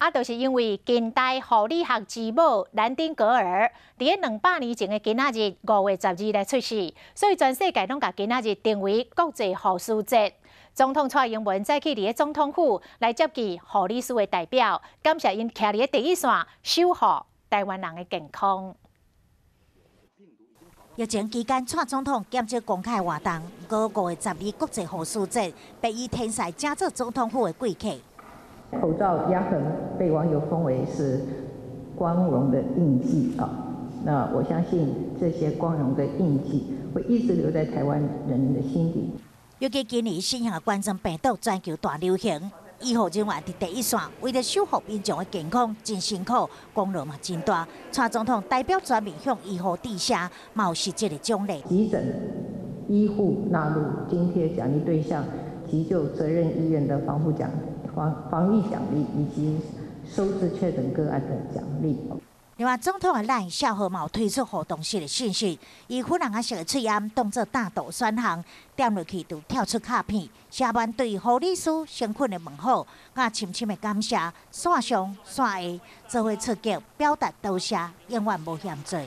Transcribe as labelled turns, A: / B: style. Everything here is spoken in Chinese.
A: 就是因为近代护理学之母兰丁格尔，伫200年前的今仔日5月12日出世，所以全世界拢甲今仔日定为国际护士节。总统蔡英文早起伫总统府来接见护理师的代表，感谢因徛伫第一线守护台湾人的健康。
B: 疫情期间，蔡总统减少公开活动，不过5月12国际护士节，被以天才加做总统府的贵客。
C: 口罩压痕被网友封为是光荣的印记啊，那我相信这些光荣的印记会一直留在台湾人民的心底。
B: 尤其今年新型冠状病毒全球大流行，医护人员伫第一线，为了守护民众的健康，真辛苦，功劳嘛真大。蔡总统代表全面向医护致谢，嘛有实质的奖励。
C: 急诊医护纳入津贴奖励对象，急救责任医院的防疫奖励，以及收治确诊个案的奖励。
B: 另外，总统的赖小河嘛有推出互动式的信息，以粉红色的喙暗当作大道选项，点落去就跳出卡片，写完对护理师辛苦的问候，甲深深的感谢，线上线下做伙出击，表达多谢，永远无嫌多。